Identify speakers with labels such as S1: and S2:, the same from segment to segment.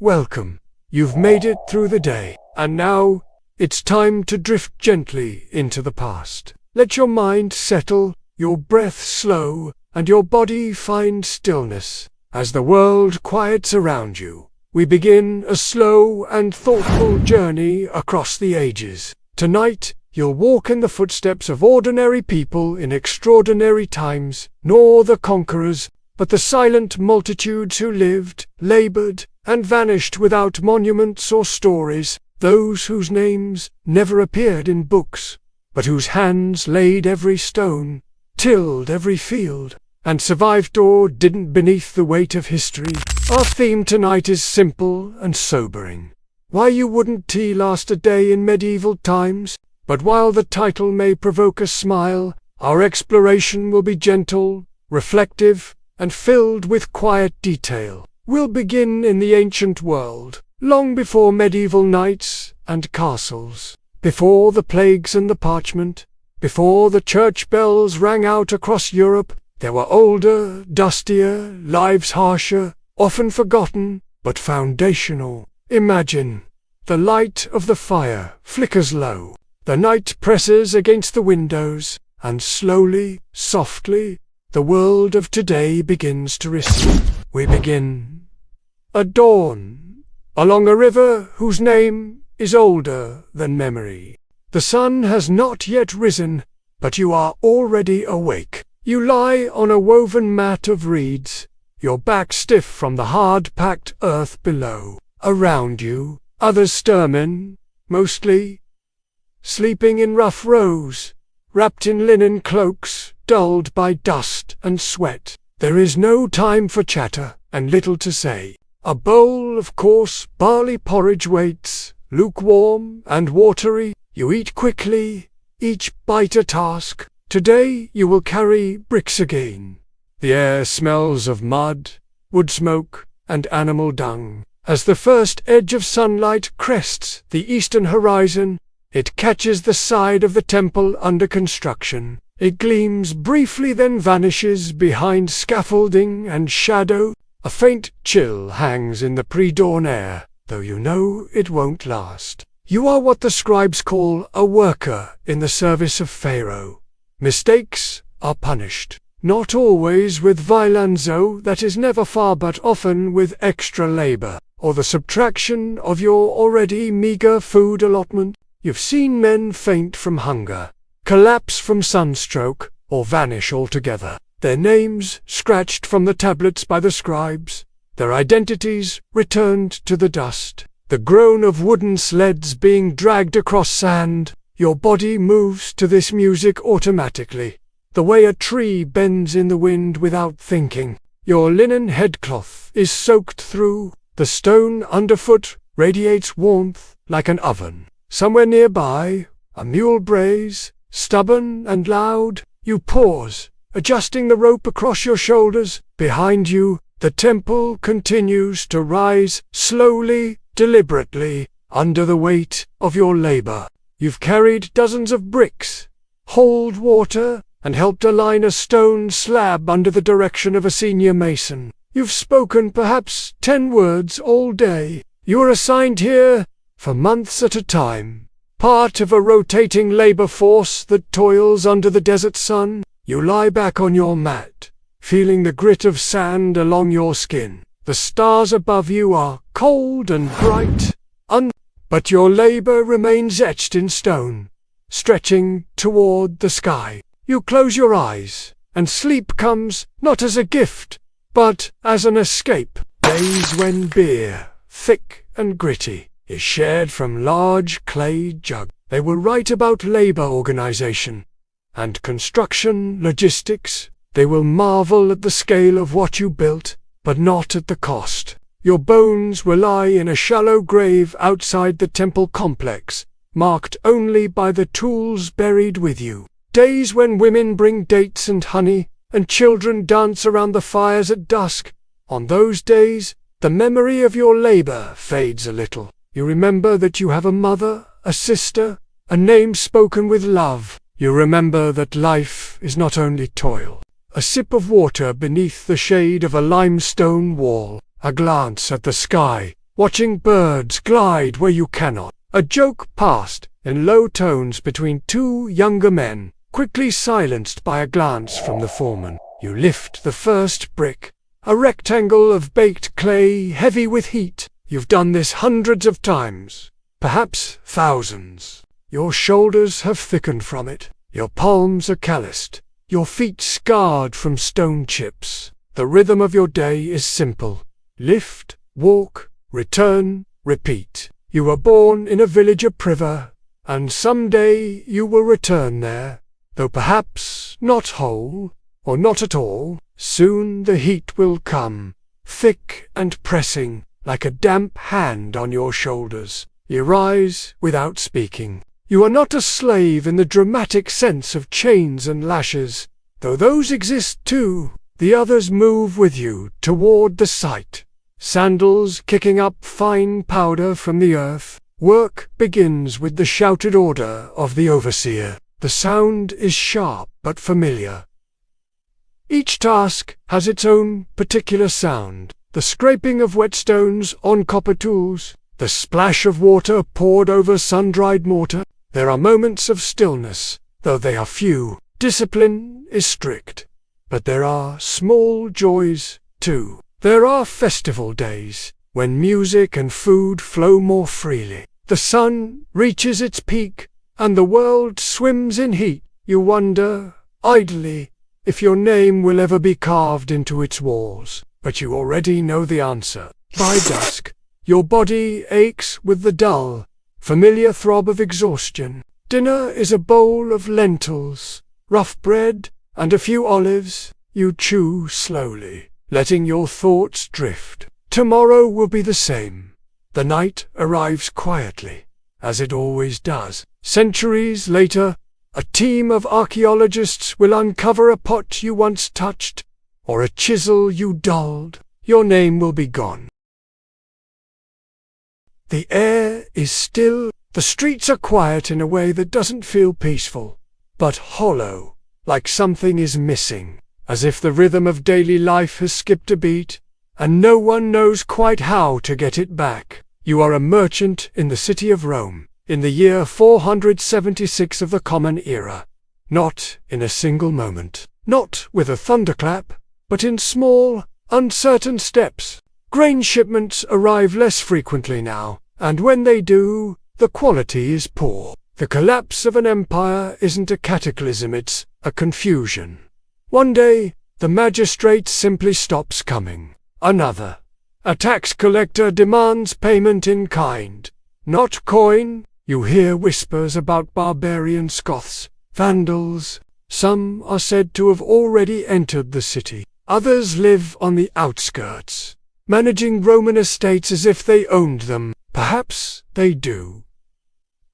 S1: welcome. You've made it through the day, and now it's time to drift gently into the past. Let your mind settle, your breath slow, and your body find stillness. As the world quiets around you, we begin a slow and thoughtful journey across the ages. Tonight, you'll walk in the footsteps of ordinary people in extraordinary times, nor the conquerors, but the silent multitudes who lived, labored, and vanished without monuments or stories, those whose names never appeared in books, but whose hands laid every stone, tilled every field, and survived or didn't beneath the weight of history. Our theme tonight is simple and sobering. Why you wouldn't tea last a day in medieval times? But while the title may provoke a smile, our exploration will be gentle, reflective, and filled with quiet detail. We'll begin in the ancient world, long before medieval knights and castles, before the plagues and the parchment, before the church bells rang out across Europe. There were older, dustier, lives harsher, often forgotten, but foundational. Imagine, the light of the fire flickers low, the night presses against the windows, and slowly, softly, the world of today begins to recede. We begin at dawn, along a river whose name is older than memory. The sun has not yet risen, but you are already awake. You lie on a woven mat of reeds, your back stiff from the hard-packed earth below. Around you, others stir men, mostly, sleeping in rough rows, wrapped in linen cloaks, dulled by dust and sweat. There is no time for chatter, and little to say. A bowl of coarse barley porridge waits, lukewarm and watery. You eat quickly, each bite a task. Today you will carry bricks again. The air smells of mud, wood smoke, and animal dung. As the first edge of sunlight crests the eastern horizon, it catches the side of the temple under construction. It gleams briefly, then vanishes behind scaffolding and shadow. A faint chill hangs in the pre-dawn air, though you know it won't last. You are what the scribes call a worker in the service of Pharaoh. Mistakes are punished, not always with violence, that is never far, but often with extra labor, or the subtraction of your already meager food allotment. You've seen men faint from hunger, collapse from sunstroke, or vanish altogether. Their names scratched from the tablets by the scribes, their identities returned to the dust. The groan of wooden sleds being dragged across sand. Your body moves to this music automatically, the way a tree bends in the wind without thinking. Your linen headcloth is soaked through. The stone underfoot radiates warmth like an oven. Somewhere nearby, a mule brays, stubborn and loud. You pause, adjusting the rope across your shoulders. Behind you, the temple continues to rise, slowly, deliberately, under the weight of your labor. You've carried dozens of bricks, hauled water, and helped align a stone slab under the direction of a senior mason. You've spoken perhaps 10 words all day. You are assigned here for months at a time, part of a rotating labor force that toils under the desert sun. You lie back on your mat, feeling the grit of sand along your skin. The stars above you are cold and bright, but your labor remains etched in stone, stretching toward the sky. You close your eyes, and sleep comes not as a gift, but as an escape. Days when beer, thick and gritty, is shared from large clay jugs. They will write about labor organization and construction logistics. They will marvel at the scale of what you built, but not at the cost. Your bones will lie in a shallow grave outside the temple complex, marked only by the tools buried with you. Days when women bring dates and honey, and children dance around the fires at dusk. On those days, the memory of your labor fades a little. You remember that you have a mother, a sister, a name spoken with love. You remember that life is not only toil. A sip of water beneath the shade of a limestone wall, a glance at the sky, watching birds glide where you cannot. A joke passed in low tones between two younger men, quickly silenced by a glance from the foreman. You lift the first brick, a rectangle of baked clay heavy with heat. You've done this hundreds of times, perhaps thousands. Your shoulders have thickened from it. Your palms are calloused, your feet scarred from stone chips. The rhythm of your day is simple. Lift, walk, return, repeat. You were born in a village of Priver, and someday you will return there, though perhaps not whole, or not at all. Soon the heat will come, thick and pressing, like a damp hand on your shoulders. You rise without speaking. You are not a slave in the dramatic sense of chains and lashes, though those exist too. The others move with you toward the sight, sandals kicking up fine powder from the earth. Work begins with the shouted order of the overseer. The sound is sharp but familiar. Each task has its own particular sound. The scraping of whetstones on copper tools, the splash of water poured over sun-dried mortar. There are moments of stillness, though they are few. Discipline is strict, but there are small joys, too. There are festival days, when music and food flow more freely. The sun reaches its peak, and the world swims in heat. You wonder, idly, if your name will ever be carved into its walls, but you already know the answer. By dusk, your body aches with the dull, familiar throb of exhaustion. Dinner is a bowl of lentils, rough bread, and a few olives. You chew slowly, letting your thoughts drift. Tomorrow will be the same. The night arrives quietly, as it always does. Centuries later, a team of archaeologists will uncover a pot you once touched, or a chisel you dulled. Your name will be gone. The air is still. The streets are quiet in a way that doesn't feel peaceful, but hollow, like something is missing, as if the rhythm of daily life has skipped a beat, and no one knows quite how to get it back. You are a merchant in the city of Rome, in the year 476 of the Common Era. Not in a single moment, not with a thunderclap, but in small, uncertain steps. Grain shipments arrive less frequently now, and when they do, the quality is poor. The collapse of an empire isn't a cataclysm, it's a confusion. One day, the magistrate simply stops coming. Another, a tax collector demands payment in kind, not coin. You hear whispers about barbarian Scots, Vandals. Some are said to have already entered the city. Others live on the outskirts, managing Roman estates as if they owned them. Perhaps they do.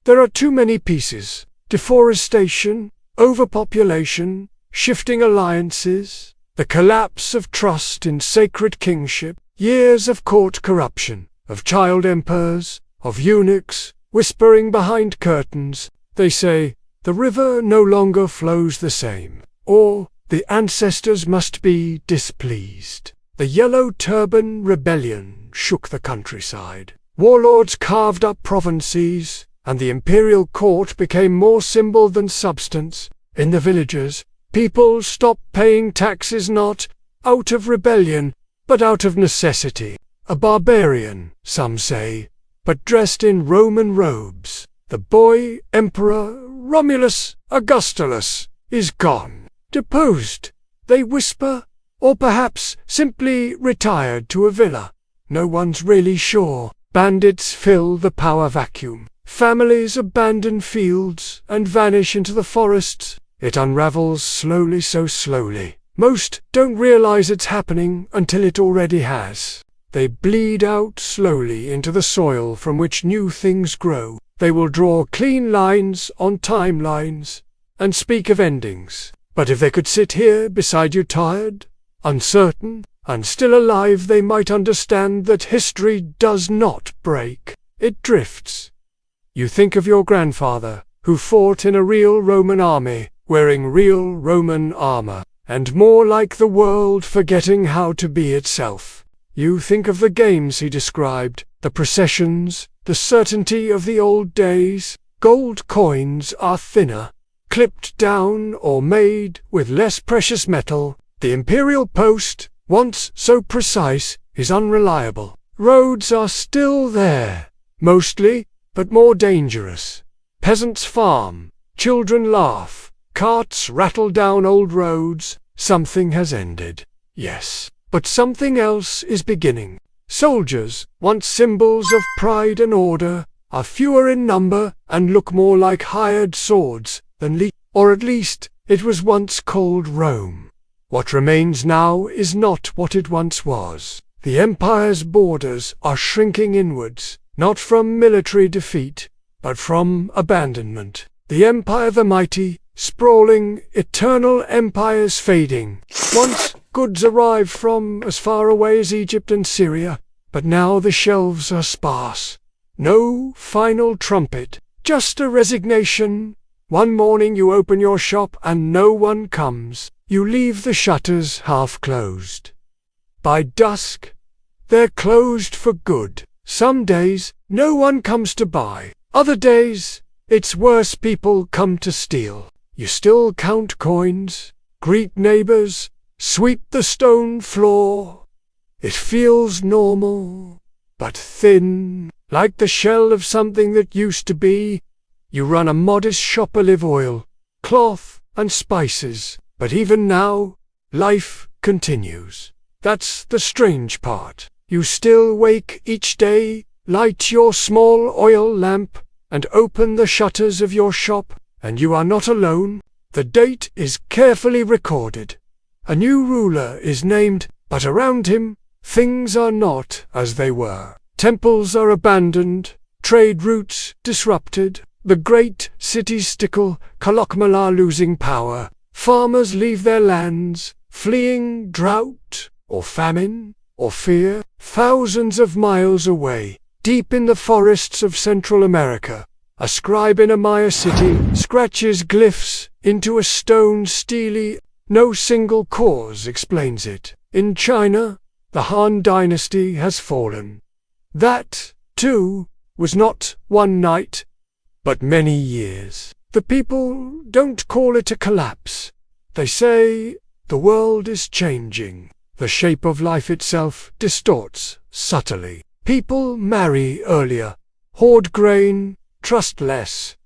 S1: There are too many pieces: deforestation, overpopulation, shifting alliances, the collapse of trust in sacred kingship, years of court corruption, of child emperors, of eunuchs, whispering behind curtains. They say, the river no longer flows the same, or the ancestors must be displeased. The Yellow Turban Rebellion shook the countryside. Warlords carved up provinces, and the imperial court became more symbol than substance. In the villages, people stopped paying taxes not out of rebellion, but out of necessity. A barbarian, some say, but dressed in Roman robes. The boy Emperor Romulus Augustulus is gone. Deposed, they whisper, or perhaps simply retired to a villa. No one's really sure. Bandits fill the power vacuum. Families abandon fields and vanish into the forests. It unravels slowly, so slowly. Most don't realize it's happening until it already has. They bleed out slowly into the soil from which new things grow. They will draw clean lines on timelines and speak of endings. But if they could sit here beside you, tired, uncertain, and still alive, they might understand that history does not break. It drifts. You think of your grandfather, who fought in a real Roman army, wearing real Roman armor, and more like the world forgetting how to be itself. You think of the games he described, the processions, the certainty of the old days. Gold coins are thinner, clipped down or made with less precious metal. The imperial post, once so precise, is unreliable. Roads are still there, mostly, but more dangerous. Peasants farm, children laugh, carts rattle down old roads. Something has ended. Yes, but something else is beginning. Soldiers, once symbols of pride and order, are fewer in number and look more like hired swords than or at least it was once called Rome. What remains now is not what it once was. The empire's borders are shrinking inwards, not from military defeat, but from abandonment. The empire the mighty, sprawling, eternal empires fading. Once goods arrived from as far away as Egypt and Syria, but now the shelves are sparse. No final trumpet, just a resignation. One morning you open your shop and no one comes. You leave the shutters half closed. By dusk, they're closed for good. Some days, no one comes to buy. Other days, it's worse, people come to steal. You still count coins, greet neighbors, sweep the stone floor. It feels normal, but thin, like the shell of something that used to be. You run a modest shop, olive oil, cloth, and spices, but even now, life continues. That's the strange part. You still wake each day, light your small oil lamp, and open the shutters of your shop, and you are not alone. The date is carefully recorded. A new ruler is named, but around him, things are not as they were. Temples are abandoned, trade routes disrupted, the great cities stickle, Kalokmala losing power. Farmers leave their lands, fleeing drought, or famine, or fear. Thousands of miles away, deep in the forests of Central America, a scribe in a Maya city scratches glyphs into a stone steely. No single cause explains it. In China, the Han dynasty has fallen. That, too, was not one night, but many years. The people don't call it a collapse. They say the world is changing. The shape of life itself distorts subtly. People marry earlier, hoard grain, trust less.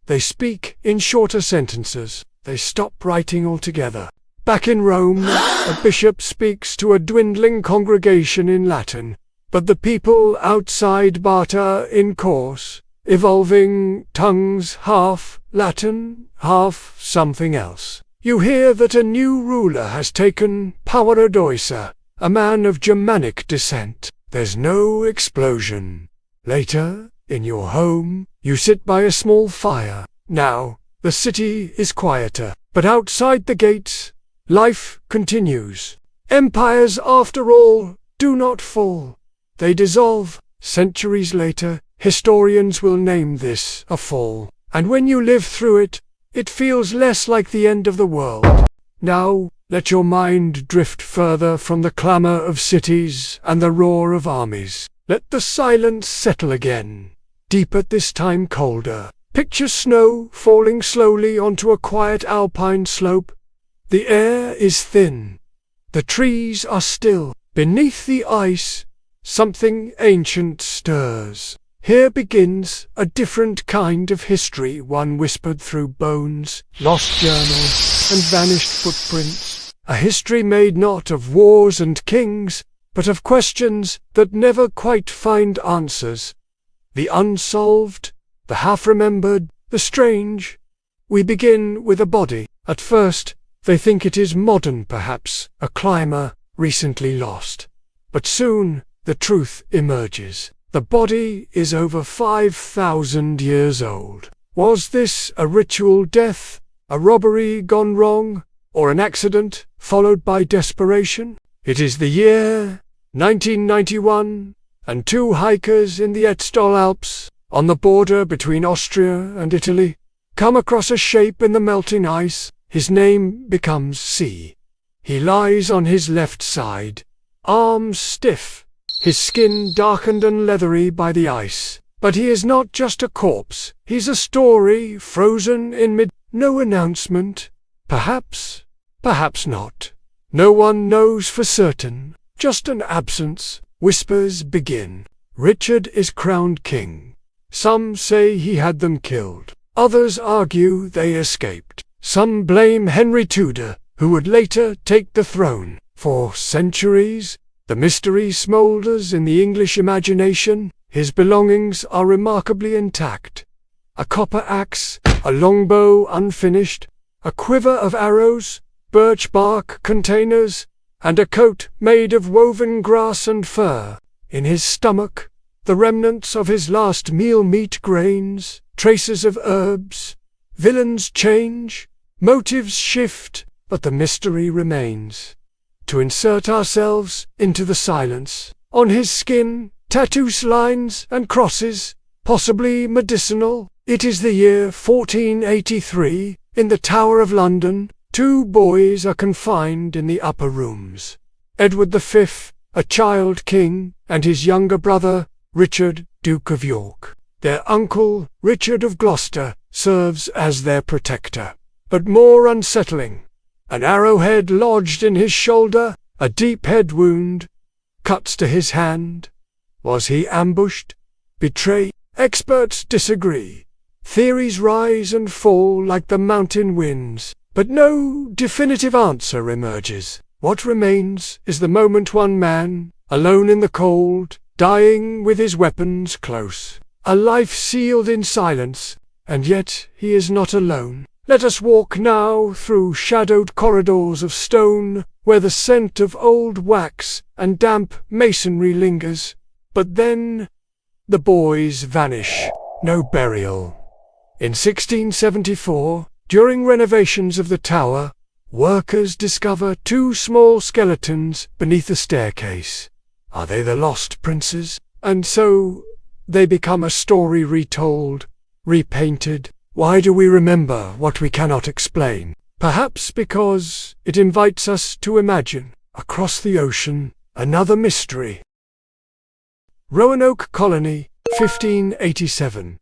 S1: They speak in shorter sentences. They stop writing altogether. Back in Rome, a bishop speaks to a dwindling congregation in Latin, but the people outside barter in coarse, evolving tongues, half Latin, half something else. You hear that a new ruler has taken power at Oisa, a man of Germanic descent. There's no explosion. Later, in your home, you sit by a small fire. Now, the city is quieter, but outside the gates, life continues. Empires, after all, do not fall. They dissolve. Centuries later, historians will name this a fall. And when you live through it, it feels less like the end of the world. Now, let your mind drift further from the clamor of cities and the roar of armies. Let the silence settle again. Deeper, this time colder. Picture snow falling slowly onto a quiet alpine slope. The air is thin. The trees are still. Beneath the ice, something ancient stirs. Here begins a different kind of history, one whispered through bones, lost journals, and vanished footprints. A history made not of wars and kings, but of questions that never quite find answers. The unsolved, the half-remembered, the strange. We begin with a body. At first, they think it is modern, perhaps, a climber recently lost. But soon, the truth emerges. The body is over 5,000 years old. Was this a ritual death, a robbery gone wrong, or an accident followed by desperation? It is the year 1991, and two hikers in the Etzdal Alps, on the border between Austria and Italy, come across a shape in the melting ice. His name becomes C. He lies on his left side, arms stiff, his skin darkened and leathery by the ice. But he is not just a corpse, he's a story frozen in mid. No announcement. Perhaps, perhaps not. No one knows for certain. Just an absence. Whispers begin. Richard is crowned king. Some say he had them killed. Others argue they escaped. Some blame Henry Tudor, who would later take the throne. For centuries, the mystery smoulders in the English imagination. His belongings are remarkably intact. A copper axe, a longbow unfinished, a quiver of arrows, birch bark containers, and a coat made of woven grass and fur. In his stomach, the remnants of his last meal, meat, grains, traces of herbs. Villains change, motives shift, but the mystery remains. To insert ourselves into the silence, on his skin, tattoos, lines, and crosses, possibly medicinal. It is the year 1483. In the Tower of London, 2 boys are confined in the upper rooms. Edward V, a child king, and his younger brother, Richard, Duke of York. Their uncle, Richard of Gloucester, serves as their protector. But more unsettling, an arrowhead lodged in his shoulder, a deep head wound, cuts to his hand. Was he ambushed? Betrayed? Experts disagree. Theories rise and fall like the mountain winds, but no definitive answer emerges. What remains is the moment one man, alone in the cold, dying with his weapons close. A life sealed in silence, and yet he is not alone. Let us walk now through shadowed corridors of stone, where the scent of old wax and damp masonry lingers. But then the boys vanish. No burial. In 1674, during renovations of the tower, workers discover 2 small skeletons beneath the staircase. Are they the lost princes? And so they become a story retold, repainted. Why do we remember what we cannot explain? Perhaps because it invites us to imagine, across the ocean, another mystery. Roanoke Colony, 1587.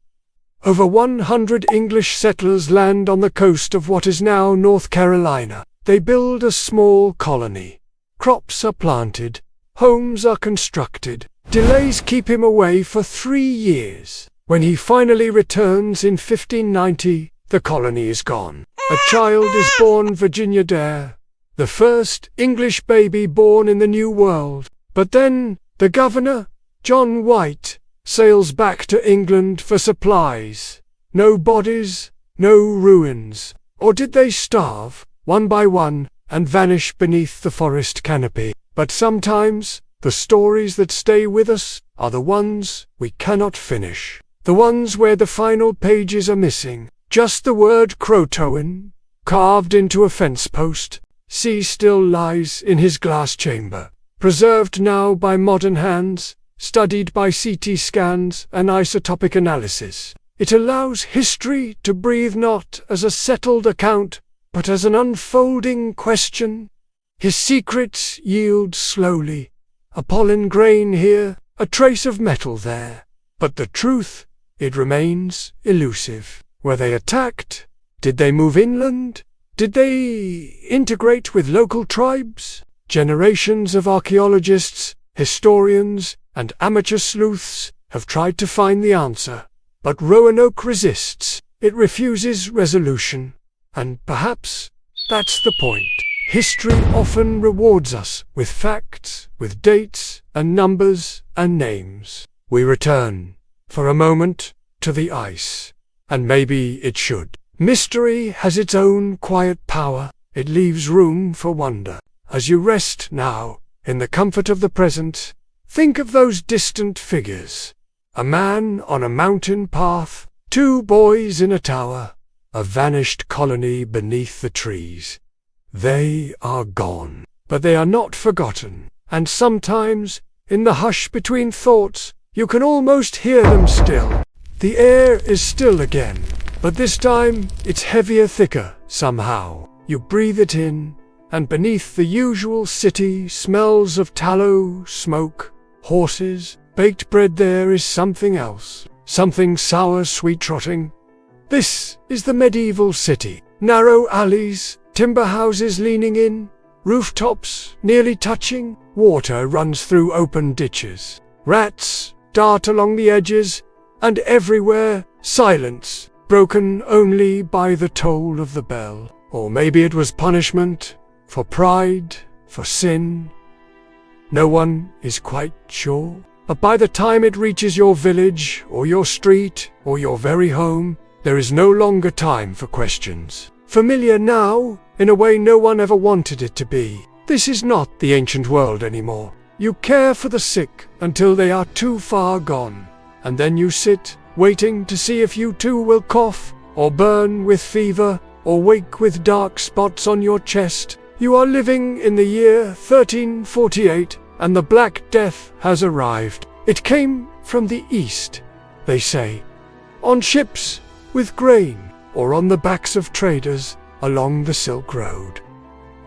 S1: Over 100 English settlers land on the coast of what is now North Carolina. They build a small colony. Crops are planted, homes are constructed. Delays keep him away for 3 years. When he finally returns in 1590, the colony is gone. A child is born, Virginia Dare, the first English baby born in the New World. But then, the governor, John White, sails back to England for supplies. No bodies, no ruins. Or did they starve, one by one, and vanish beneath the forest canopy? But sometimes, the stories that stay with us are the ones we cannot finish. The ones where the final pages are missing. Just the word Croatoan, carved into a fence post. C still lies in his glass chamber, preserved now by modern hands, studied by CT scans and isotopic analysis. It allows history to breathe not as a settled account, but as an unfolding question. His secrets yield slowly, a pollen grain here, a trace of metal there. But the truth, it remains elusive. Were they attacked? Did they move inland? Did they integrate with local tribes? Generations of archaeologists, historians, and amateur sleuths have tried to find the answer. But Roanoke resists. It refuses resolution. And perhaps that's the point. History often rewards us with facts, with dates, and numbers, and names. We return, for a moment, to the ice. And maybe it should. Mystery has its own quiet power. It leaves room for wonder. As you rest now, in the comfort of the present, think of those distant figures. A man on a mountain path, 2 boys in a tower, a vanished colony beneath the trees. They are gone, but they are not forgotten. And sometimes, in the hush between thoughts, you can almost hear them still. The air is still again, but this time it's heavier, thicker, somehow. You breathe it in, and beneath the usual city smells of tallow, smoke, horses, baked bread. There is something else, something sour, sweet trotting. This is the medieval city. Narrow alleys, timber houses leaning in, rooftops nearly touching. Water runs through open ditches. Rats dart along the edges, and everywhere silence, broken only by the toll of the bell. Or maybe it was punishment for pride, for sin. No one is quite sure. But by the time it reaches your village, or your street, or your very home, there is no longer time for questions. Familiar now, in a way no one ever wanted it to be. This is not the ancient world anymore. You care for the sick until they are too far gone, and then you sit, waiting to see if you too will cough, or burn with fever, or wake with dark spots on your chest. You are living in the year 1348, and the Black Death has arrived. It came from the east, they say, on ships with grain, or on the backs of traders along the Silk Road.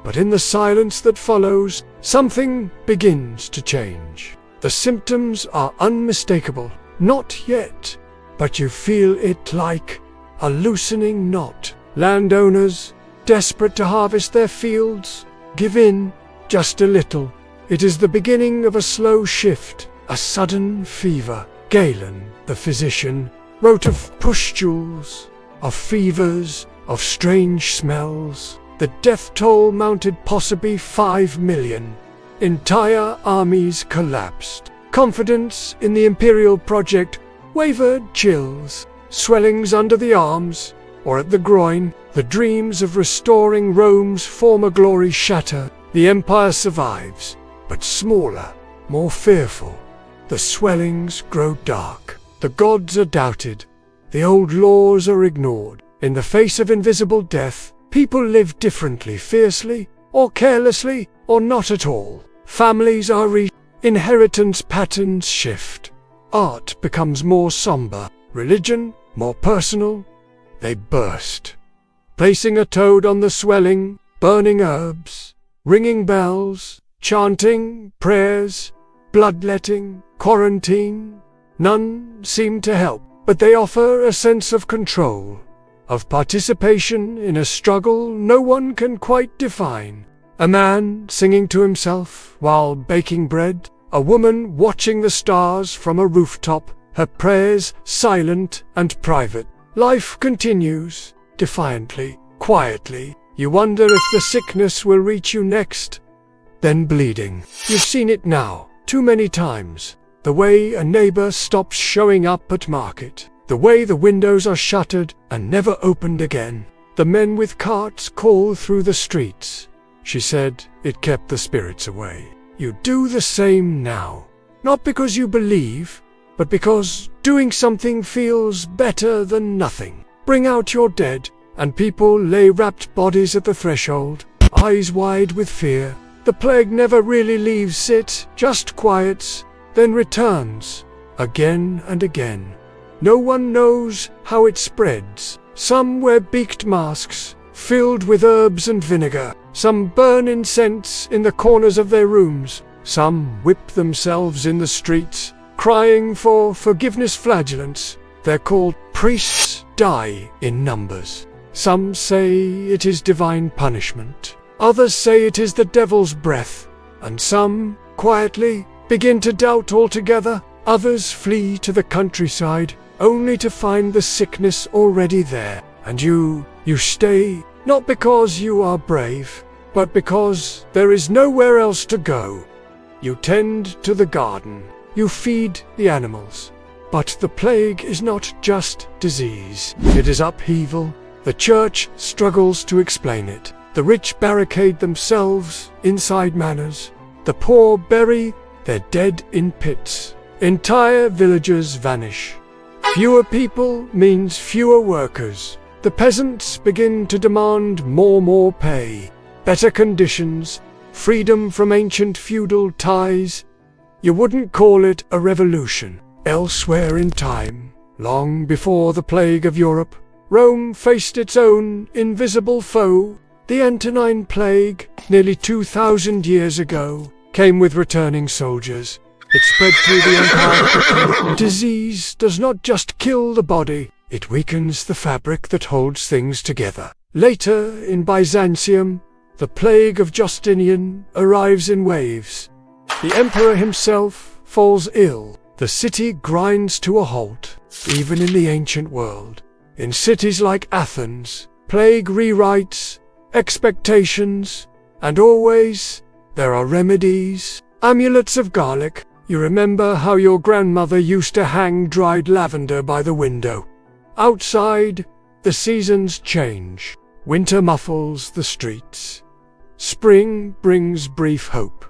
S1: But in the silence that follows, something begins to change. The symptoms are unmistakable. Not yet, but you feel it like a loosening knot. Landowners, desperate to harvest their fields, give in just a little. It is the beginning of a slow shift, a sudden fever. Galen, the physician, wrote of pustules, of fevers, of strange smells. The death toll mounted possibly 5 million. Entire armies collapsed. Confidence in the imperial project wavered. Chills, swellings under the arms, or at the groin. The dreams of restoring Rome's former glory shatter. The empire survives, but smaller, more fearful. The swellings grow dark. The gods are doubted. The old laws are ignored. In the face of invisible death, people live differently, fiercely, or carelessly, or not at all. Families are inheritance patterns shift. Art becomes more somber. Religion, more personal. They burst. Placing a toad on the swelling, burning herbs, ringing bells, chanting prayers, bloodletting, quarantine. None seem to help, but they offer a sense of control, of participation in a struggle no one can quite define. A man singing to himself while baking bread, a woman watching the stars from a rooftop, her prayers silent and private. Life continues, defiantly, quietly. You wonder if the sickness will reach you next. Then bleeding. You've seen it now, too many times. The way a neighbor stops showing up at market. The way the windows are shuttered and never opened again. The men with carts call through the streets. She said it kept the spirits away. You do the same now. Not because you believe, but because doing something feels better than nothing. Bring out your dead, and people lay wrapped bodies at the threshold, eyes wide with fear. The plague never really leaves it, just quiets, then returns, again and again. No one knows how it spreads. Some wear beaked masks, filled with herbs and vinegar. Some burn incense in the corners of their rooms. Some whip themselves in the streets, crying for forgiveness. Flagellants, they're called priests, die in numbers. Some say it is divine punishment. Others say it is the devil's breath. And some, quietly, begin to doubt altogether. Others flee to the countryside, only to find the sickness already there. And you stay, not because you are brave, but because there is nowhere else to go. You tend to the garden, you feed the animals. But the plague is not just disease, it is upheaval. The church struggles to explain it. The rich barricade themselves inside manors. The poor bury their dead in pits. Entire villages vanish. Fewer people means fewer workers. The peasants begin to demand more pay, better conditions, freedom from ancient feudal ties. You wouldn't call it a revolution. Elsewhere in time, long before the plague of Europe, Rome faced its own invisible foe. The Antonine Plague, nearly 2,000 years ago, came with returning soldiers. It spread through the empire quickly. Disease does not just kill the body, it weakens the fabric that holds things together. Later, in Byzantium, the plague of Justinian arrives in waves. The emperor himself falls ill. The city grinds to a halt, even in the ancient world. In cities like Athens, plague rewrites expectations, and always there are remedies. Amulets of garlic. You remember how your grandmother used to hang dried lavender by the window. Outside, the seasons change. Winter muffles the streets. Spring brings brief hope.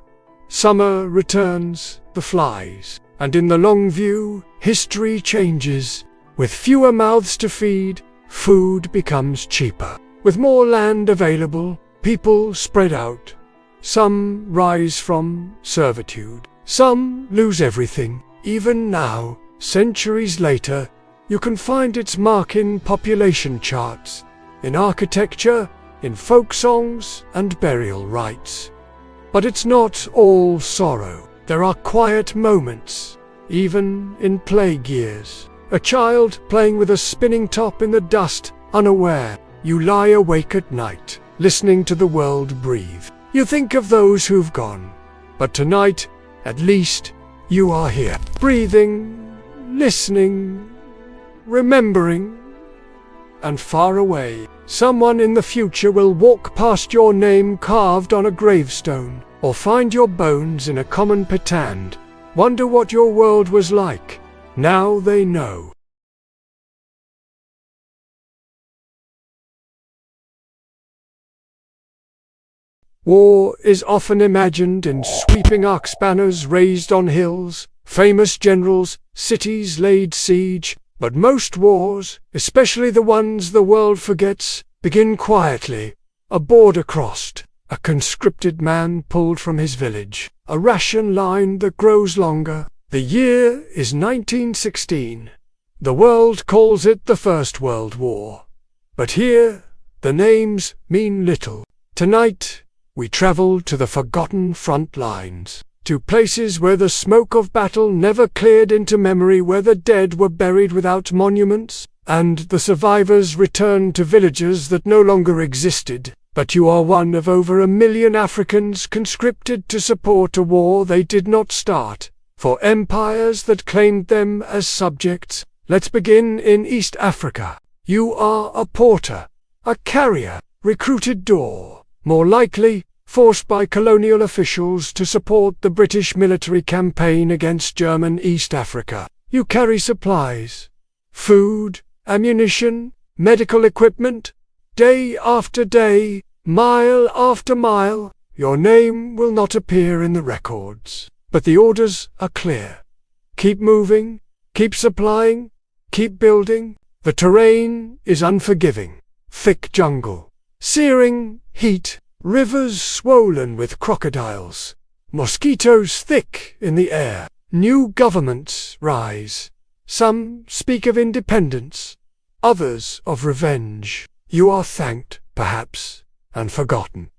S1: Summer returns the flies. And in the long view, history changes. With fewer mouths to feed, food becomes cheaper. With more land available, people spread out. Some rise from servitude. Some lose everything. Even now, centuries later, you can find its mark in population charts, in architecture, in folk songs and burial rites. But it's not all sorrow. There are quiet moments, even in plague years. A child playing with a spinning top in the dust, unaware. You lie awake at night, listening to the world breathe. You think of those who've gone. But tonight, at least, you are here. Breathing, listening, remembering. And far away, someone in the future will walk past your name carved on a gravestone, or find your bones in a common pit and wonder what your world was like. Now they know. War is often imagined in sweeping arcs, banners raised on hills, famous generals, cities laid siege. But most wars, especially the ones the world forgets, begin quietly. A border crossed, a conscripted man pulled from his village, a ration line that grows longer. The year is 1916. The world calls it the First World War. But here, the names mean little. Tonight, we travel to the forgotten front lines, to places where the smoke of battle never cleared into memory, where the dead were buried without monuments, and the survivors returned to villages that no longer existed. But you are one of over 1 million Africans conscripted to support a war they did not start, for empires that claimed them as subjects. Let's begin in East Africa. You are a porter, a carrier, recruited door. More likely, forced by colonial officials to support the British military campaign against German East Africa. You carry supplies, food, ammunition, medical equipment. Day after day, mile after mile, your name will not appear in the records. But the orders are clear. Keep moving, keep supplying, keep building. The terrain is unforgiving. Thick jungle, searing heat, rivers swollen with crocodiles, mosquitoes thick in the air. New governments rise. Some speak of independence, others of revenge. You are thanked, perhaps, and forgotten.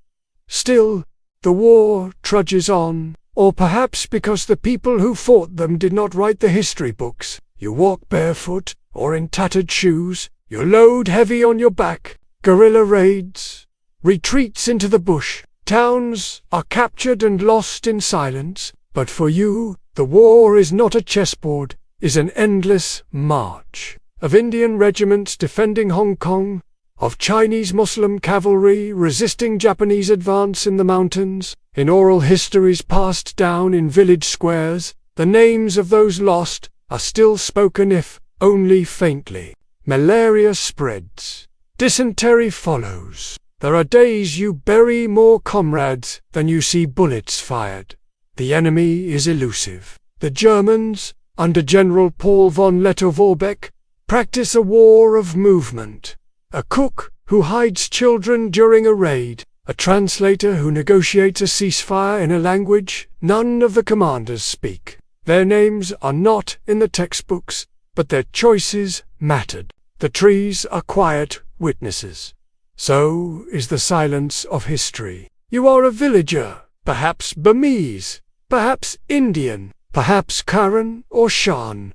S1: Still, the war trudges on, or perhaps because the people who fought them did not write the history books. You walk barefoot, or in tattered shoes, your load heavy on your back. Guerrilla raids, retreats into the bush, towns are captured and lost in silence. But for you, the war is not a chessboard, is an endless march of Indian regiments defending Hong Kong, of Chinese Muslim cavalry resisting Japanese advance in the mountains. In oral histories passed down in village squares, the names of those lost are still spoken, if only faintly. Malaria spreads. Dysentery follows. There are days you bury more comrades than you see bullets fired. The enemy is elusive. The Germans, under General Paul von Lettow-Vorbeck, practice a war of movement. A cook who hides children during a raid. A translator who negotiates a ceasefire in a language none of the commanders speak. Their names are not in the textbooks, but their choices mattered. The trees are quiet witnesses. So is the silence of history. You are a villager, perhaps Burmese, perhaps Indian, perhaps Karen or Shan.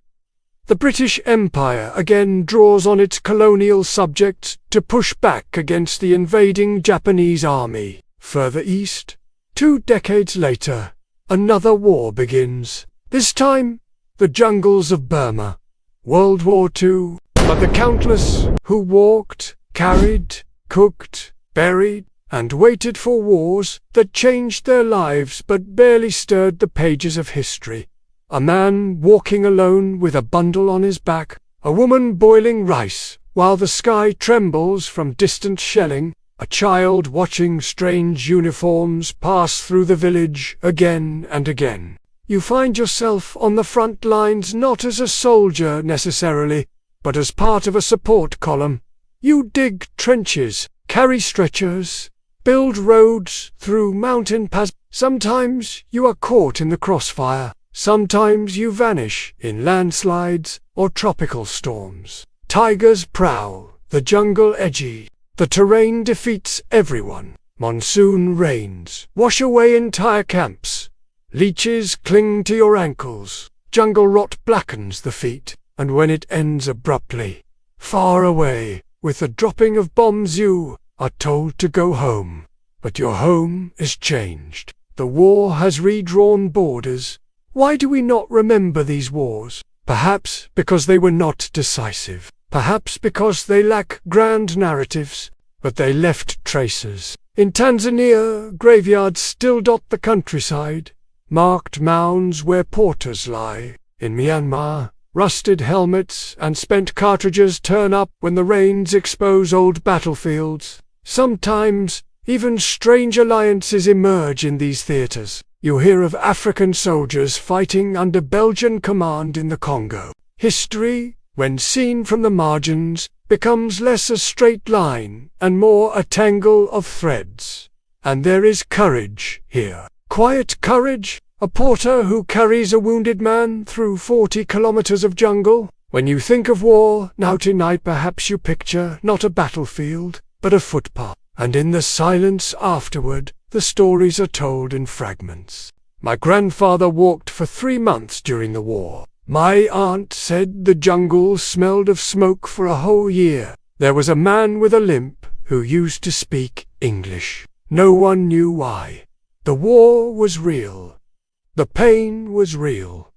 S1: The British Empire again draws on its colonial subjects to push back against the invading Japanese army. Further east, 2 decades later, another war begins. This time, the jungles of Burma. World War II. But the countless who walked, carried, cooked, buried, and waited for wars that changed their lives but barely stirred the pages of history. A man walking alone with a bundle on his back, a woman boiling rice while the sky trembles from distant shelling, a child watching strange uniforms pass through the village again and again. You find yourself on the front lines not as a soldier necessarily, but as part of a support column. You dig trenches, carry stretchers, build roads through mountain paths. Sometimes you are caught in the crossfire. Sometimes you vanish in landslides or tropical storms. Tigers prowl, the jungle edgy. The terrain defeats everyone. Monsoon rains wash away entire camps. Leeches cling to your ankles. Jungle rot blackens the feet. And when it ends abruptly, far away, with the dropping of bombs, you are told to go home. But your home is changed. The war has redrawn borders. Why do we not remember these wars? Perhaps because they were not decisive. Perhaps because they lack grand narratives. But they left traces. In Tanzania, graveyards still dot the countryside, marked mounds where porters lie. In Myanmar, rusted helmets and spent cartridges turn up when the rains expose old battlefields. Sometimes, even strange alliances emerge in these theaters. You hear of African soldiers fighting under Belgian command in the Congo. History, when seen from the margins, becomes less a straight line and more a tangle of threads. And there is courage here. Quiet courage. A porter who carries a wounded man through 40 kilometers of jungle. When you think of war now tonight, perhaps you picture not a battlefield, but a footpath. And in the silence afterward, the stories are told in fragments. My grandfather walked for 3 months during the war. My aunt said the jungle smelled of smoke for a whole year. There was a man with a limp who used to speak English. No one knew why. The war was real. The pain was real.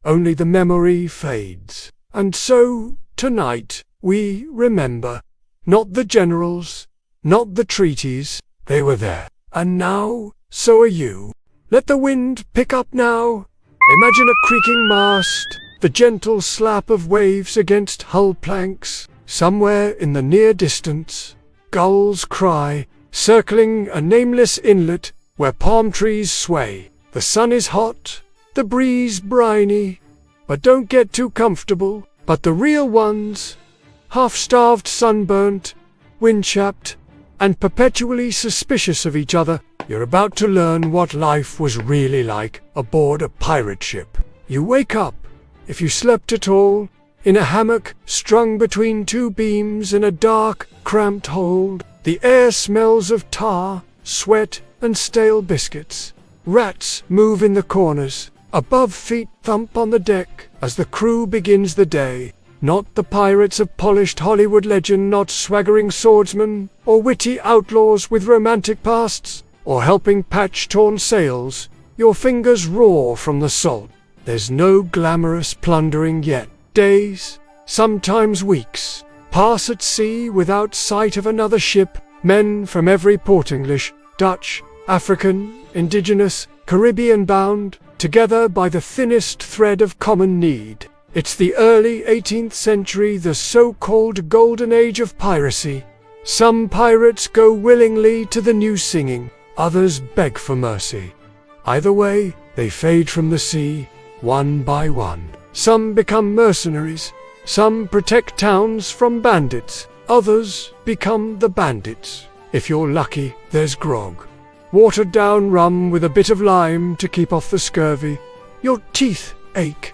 S1: Only the memory fades. And so, tonight, we remember. Not the generals, not the treaties. They were there. And now, so are you. Let the wind pick up now. Imagine a creaking mast, the gentle slap of waves against hull planks. Somewhere in the near distance, gulls cry, circling a nameless inlet where palm trees sway. The sun is hot, the breeze briny, but don't get too comfortable. But the real ones, half-starved, sunburnt, wind-chapped, and perpetually suspicious of each other, you're about to learn what life was really like aboard a pirate ship. You wake up, if you slept at all, in a hammock strung between 2 beams in a dark, cramped hold. The air smells of tar, sweat, and stale biscuits. Rats move in the corners. Above feet thump on the deck as the crew begins the day. Not the pirates of polished Hollywood legend, not swaggering swordsmen, or witty outlaws with romantic pasts, or helping patch torn sails. Your fingers roar from the salt. There's no glamorous plundering yet. Days, sometimes weeks, pass at sea without sight of another ship. Men from every port, English, Dutch, African, indigenous, Caribbean bound, together by the thinnest thread of common need. It's the early 18th century, the so-called golden age of piracy. Some pirates go willingly to the new singing, others beg for mercy. Either way, they fade from the sea, one by one. Some become mercenaries, some protect towns from bandits, others become the bandits. If you're lucky, there's grog. Watered down rum with a bit of lime to keep off the scurvy. Your teeth ache.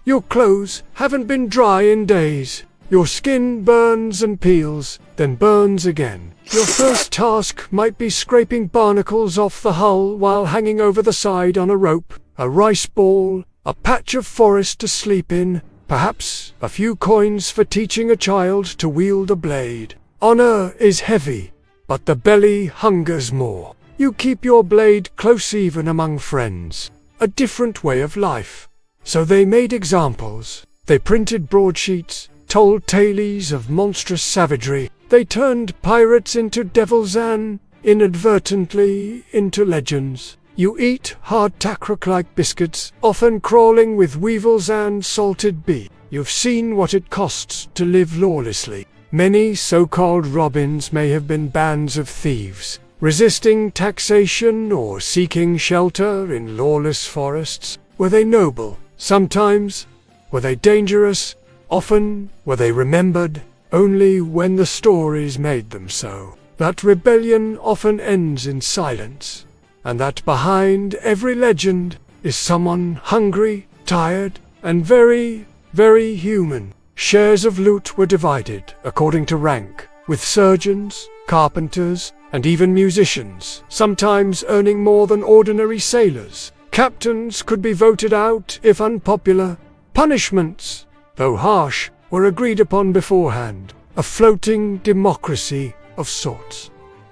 S1: Your clothes haven't been dry in days. Your skin burns and peels, then burns again. Your first task might be scraping barnacles off the hull while hanging over the side on a rope. A rice ball, a patch of forest to sleep in, perhaps a few coins for teaching a child to wield a blade. Honor is heavy, but the belly hungers more. You keep your blade close even among friends. A different way of life. So they made examples. They printed broadsheets, told tales of monstrous savagery. They turned pirates into devils and, inadvertently, into legends. You eat hard-tack like biscuits, often crawling with weevils and salted beef. You've seen what it costs to live lawlessly. Many so-called Robins may have been bands of thieves, resisting taxation or seeking shelter in lawless forests. Were they noble? Sometimes. Were they dangerous? Often. Were they remembered? Only when the stories made them so. That rebellion often ends in silence, and that behind every legend is someone hungry, tired, and very, very human. Shares of loot were divided according to rank, with surgeons, carpenters, and even musicians, sometimes earning more than ordinary sailors. Captains could be voted out if unpopular. Punishments, though harsh, were agreed upon beforehand. A floating democracy of sorts.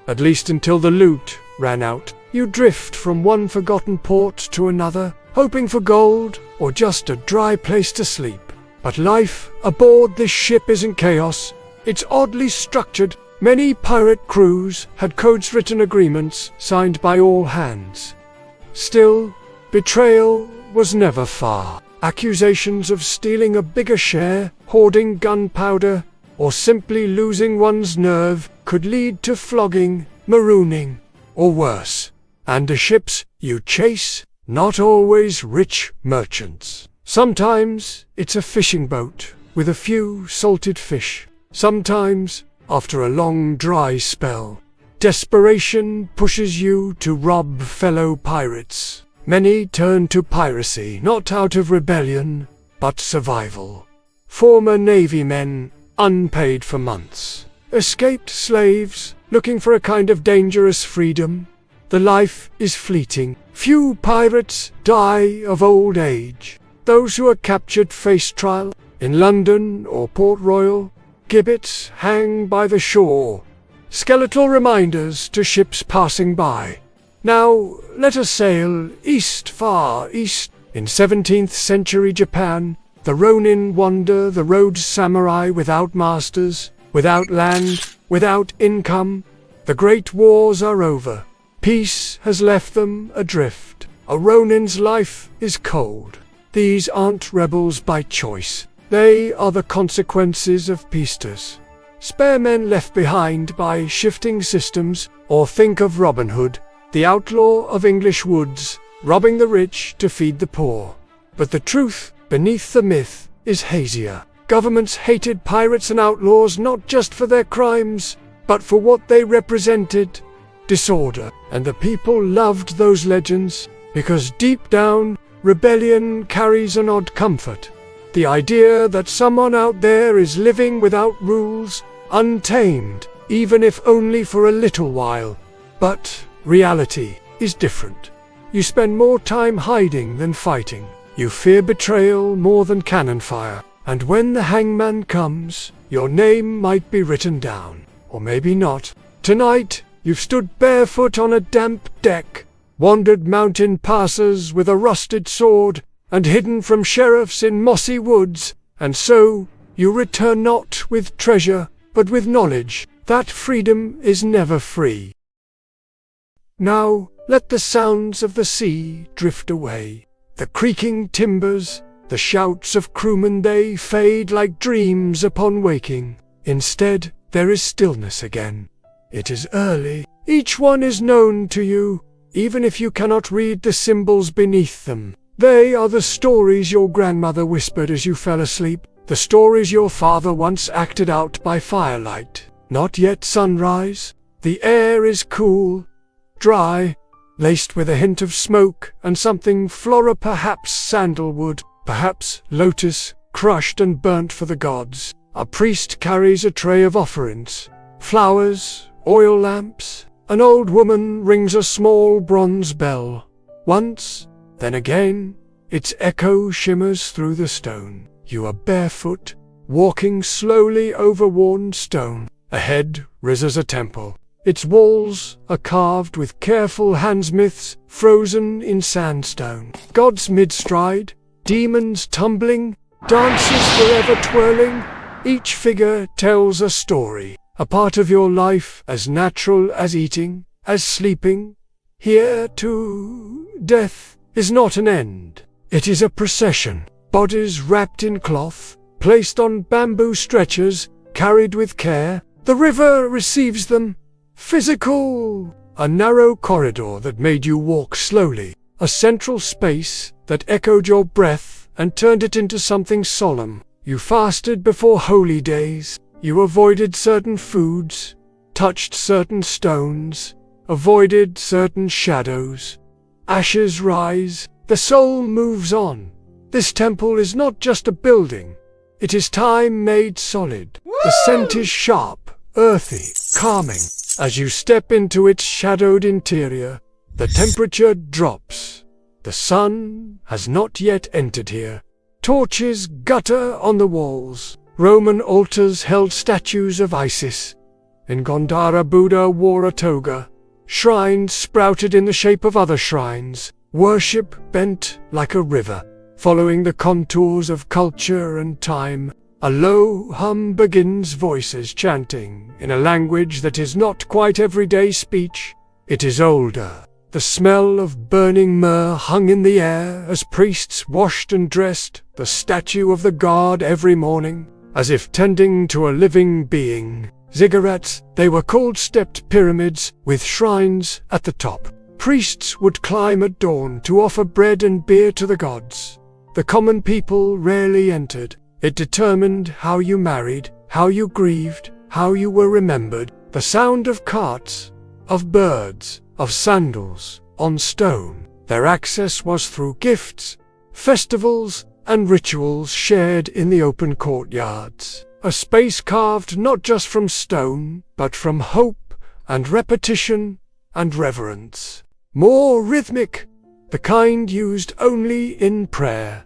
S1: At least until the loot ran out. You drift from one forgotten port to another, hoping for gold or just a dry place to sleep. But life aboard this ship isn't chaos. It's oddly structured. Many pirate crews had codes-written agreements signed by all hands. Still, betrayal was never far. Accusations of stealing a bigger share, hoarding gunpowder, or simply losing one's nerve could lead to flogging, marooning, or worse. And the ships you chase, not always rich merchants. Sometimes it's a fishing boat with a few salted fish. Sometimes, after a long dry spell, desperation pushes you to rob fellow pirates. Many turn to piracy, not out of rebellion, but survival. Former Navy men, unpaid for months. Escaped slaves, looking for a kind of dangerous freedom. The life is fleeting. Few pirates die of old age. Those who are captured face trial in London or Port Royal. Gibbets hang by the shore, skeletal reminders to ships passing by. Now let us sail east, far east. In 17th century Japan, the Ronin wander the road samurai without masters, without land, without income. The great wars are over. Peace has left them adrift. A Ronin's life is cold. These aren't rebels by choice. They are the consequences of peasters. Spare men left behind by shifting systems, or think of Robin Hood, the outlaw of English woods, robbing the rich to feed the poor. But the truth beneath the myth is hazier. Governments hated pirates and outlaws not just for their crimes, but for what they represented: disorder. And the people loved those legends, because deep down, rebellion carries an odd comfort. The idea that someone out there is living without rules, untamed, even if only for a little while. But reality is different. You spend more time hiding than fighting. You fear betrayal more than cannon fire. And when the hangman comes, your name might be written down. Or maybe not. Tonight, you've stood barefoot on a damp deck, wandered mountain passes with a rusted sword, and hidden from sheriffs in mossy woods, and so you return not with treasure, but with knowledge that freedom is never free. Now let the sounds of the sea drift away. The creaking timbers, the shouts of crewmen, they fade like dreams upon waking. Instead, there is stillness again. It is early. Each one is known to you, even if you cannot read the symbols beneath them. They are the stories your grandmother whispered as you fell asleep, the stories your father once acted out by firelight. Not yet sunrise. The air is cool, dry, laced with a hint of smoke and something floral, perhaps sandalwood, perhaps lotus, crushed and burnt for the gods. A priest carries a tray of offerings, flowers, oil lamps. An old woman rings a small bronze bell. Once, then again, its echo shimmers through the stone. You are barefoot, walking slowly over worn stone. Ahead rises a temple. Its walls are carved with careful handsmiths, frozen in sandstone. Gods mid-stride, demons tumbling, dances forever twirling. Each figure tells a story, a part of your life as natural as eating, as sleeping. Here, too, death is not an end. It is a procession. Bodies wrapped in cloth, placed on bamboo stretchers, carried with care. The river receives them. Physical. A narrow corridor that made you walk slowly. A central space that echoed your breath and turned it into something solemn. You fasted before holy days. You avoided certain foods, touched certain stones, avoided certain shadows. Ashes rise. The soul moves on. This temple is not just a building. It is time made solid. Woo! The scent is sharp, earthy, calming. As you step into its shadowed interior, the temperature drops. The sun has not yet entered here. Torches gutter on the walls. Roman altars held statues of Isis. In Gandhara, Buddha wore a toga. Shrines sprouted in the shape of other shrines. Worship bent like a river, following the contours of culture and time. A low hum begins, voices chanting in a language that is not quite everyday speech. It is older. The smell of burning myrrh hung in the air as priests washed and dressed the statue of the god every morning, as if tending to a living being. Ziggurats, they were called stepped pyramids with shrines at the top. Priests would climb at dawn to offer bread and beer to the gods. The common people rarely entered. It determined how you married, how you grieved, how you were remembered. The sound of carts, of birds, of sandals on stone. Their access was through gifts, festivals, and rituals shared in the open courtyards. A space carved not just from stone, but from hope and repetition and reverence. More rhythmic, the kind used only in prayer.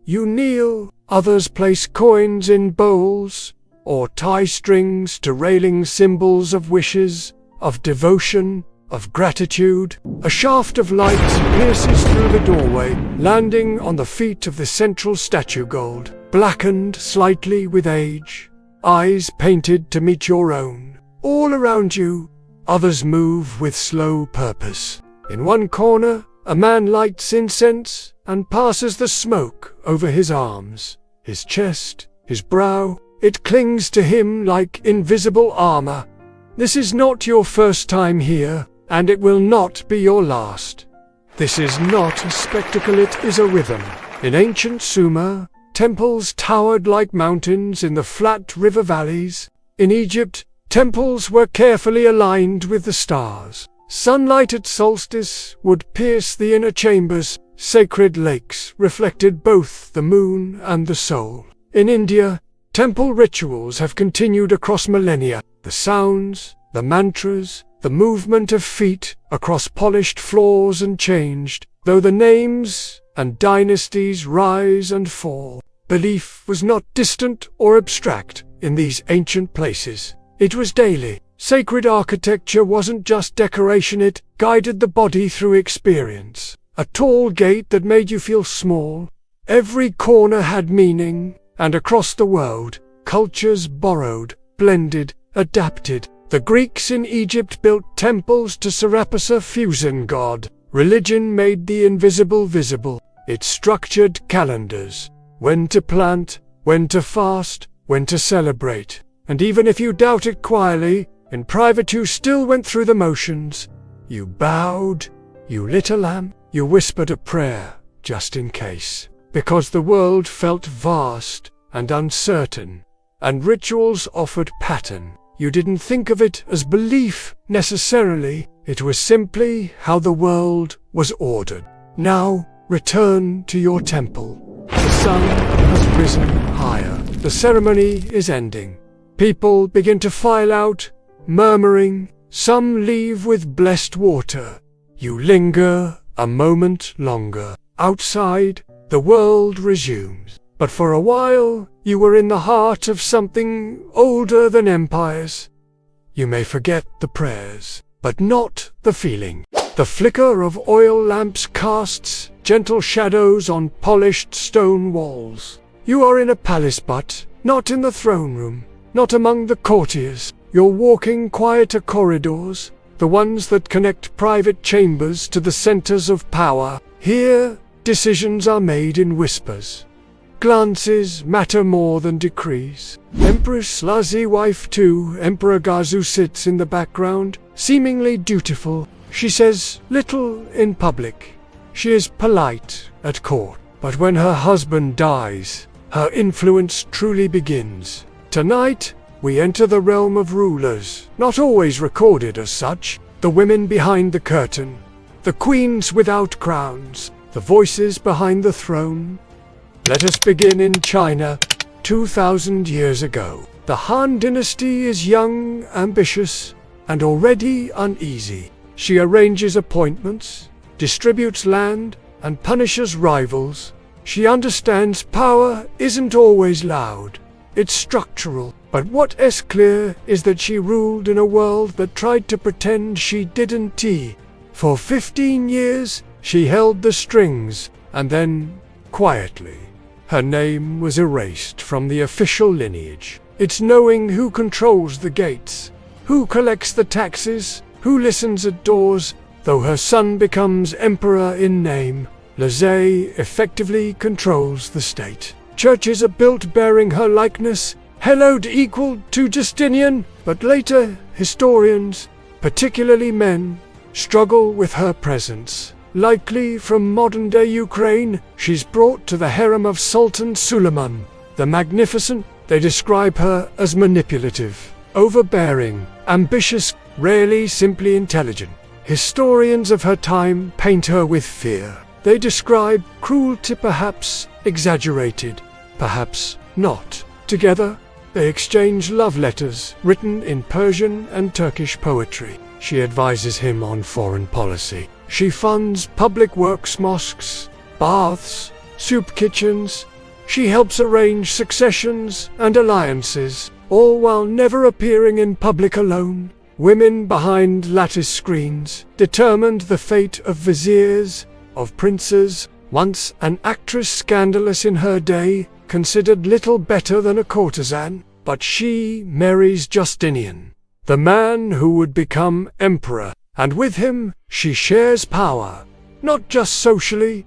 S1: You kneel, others place coins in bowls, or tie strings to railing symbols of wishes, of devotion, of gratitude. A shaft of light pierces through the doorway, landing on the feet of the central statue, gold, blackened slightly with age, eyes painted to meet your own. All around you, others move with slow purpose. In one corner, a man lights incense and passes the smoke over his arms, his chest, his brow. It clings to him like invisible armor. This is not your first time here, and it will not be your last. This is not a spectacle, it is a rhythm. In ancient Sumer, temples towered like mountains in the flat river valleys. In Egypt, temples were carefully aligned with the stars. Sunlight at solstice would pierce the inner chambers. Sacred lakes reflected both the moon and the soul. In India, temple rituals have continued across millennia. The sounds, the mantras, the movement of feet across polished floors unchanged, though the names and dynasties rise and fall. Belief was not distant or abstract in these ancient places. It was daily. Sacred architecture wasn't just decoration, it guided the body through experience. A tall gate that made you feel small. Every corner had meaning, and across the world, cultures borrowed, blended, adapted. The Greeks in Egypt built temples to Sarapasa, fusion god. Religion made the invisible visible. It structured calendars. When to plant, when to fast, when to celebrate. And even if you doubt it quietly, in private you still went through the motions. You bowed, you lit a lamp, you whispered a prayer, just in case. Because the world felt vast and uncertain, and rituals offered pattern. You didn't think of it as belief necessarily, it was simply how the world was ordered. Now, return to your temple. The sun has risen higher. The ceremony is ending. People begin to file out, murmuring. Some leave with blessed water. You linger a moment longer. Outside, the world resumes. But for a while, you were in the heart of something older than empires. You may forget the prayers, but not the feeling. The flicker of oil lamps casts gentle shadows on polished stone walls. You are in a palace, but not in the throne room, not among the courtiers. You're walking quieter corridors, the ones that connect private chambers to the centers of power. Here, decisions are made in whispers. Glances matter more than decrees. Empress Lazi wife 2, Emperor Gazu sits in the background, seemingly dutiful. She says little in public. She is polite at court. But when her husband dies, her influence truly begins. Tonight, we enter the realm of rulers, not always recorded as such. The women behind the curtain, the queens without crowns, the voices behind the throne. Let us begin in China, 2,000 years ago. The Han dynasty is young, ambitious, and already uneasy. She arranges appointments, distributes land, and punishes rivals. She understands power isn't always loud. It's structural. But what is clear is that she ruled in a world that tried to pretend she didn't. For 15 years, she held the strings, and then, quietly, her name was erased from the official lineage. It's knowing who controls the gates, who collects the taxes, who listens at doors. Though her son becomes emperor in name, Lazi effectively controls the state. Churches are built bearing her likeness, hallowed equal to Justinian, but later historians, particularly men, struggle with her presence. Likely from modern-day Ukraine, she's brought to the harem of Sultan Suleiman the Magnificent. They describe her as manipulative, overbearing, ambitious, rarely simply intelligent. Historians of her time paint her with fear. They describe cruelty, perhaps exaggerated, perhaps not. Together, they exchange love letters written in Persian and Turkish poetry. She advises him on foreign policy. She funds public works, mosques, baths, soup kitchens. She helps arrange successions and alliances, all while never appearing in public alone. Women behind lattice screens determined the fate of viziers, of princes. Once an actress scandalous in her day, considered little better than a courtesan, but she marries Justinian, the man who would become emperor, and with him she shares power, not just socially,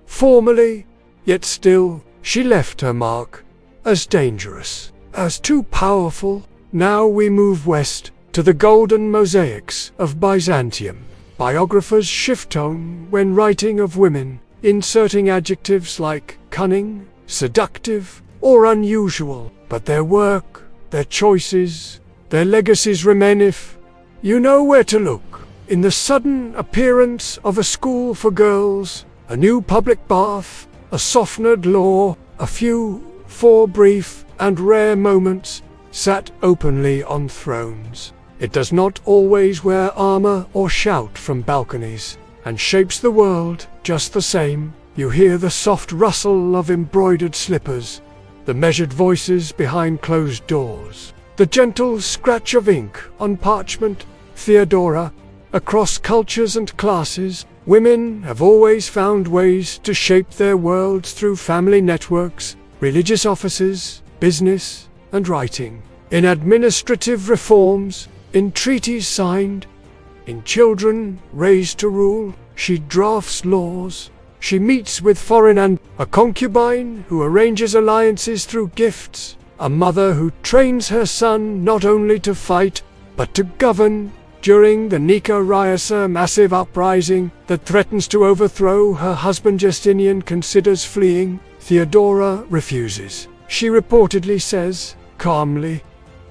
S1: formally, yet still she left her mark, as dangerous, as too powerful. Now we move west, to the golden mosaics of Byzantium. Biographers shift tone when writing of women, inserting adjectives like cunning, seductive, or unusual. But their work, their choices, their legacies remain if you know where to look. In the sudden appearance of a school for girls, a new public bath, a softened law, a few, for brief and rare moments, sat openly on thrones. It does not always wear armor or shout from balconies, and shapes the world just the same. You hear the soft rustle of embroidered slippers, the measured voices behind closed doors, the gentle scratch of ink on parchment. Theodora, across cultures and classes, women have always found ways to shape their worlds through family networks, religious offices, business, and writing. In administrative reforms, in treaties signed, in children raised to rule, she drafts laws. She meets with foreign and a concubine who arranges alliances through gifts, a mother who trains her son not only to fight, but to govern. During the Nika Ryasa massive uprising that threatens to overthrow her husband, Justinian considers fleeing. Theodora refuses. She reportedly says, calmly,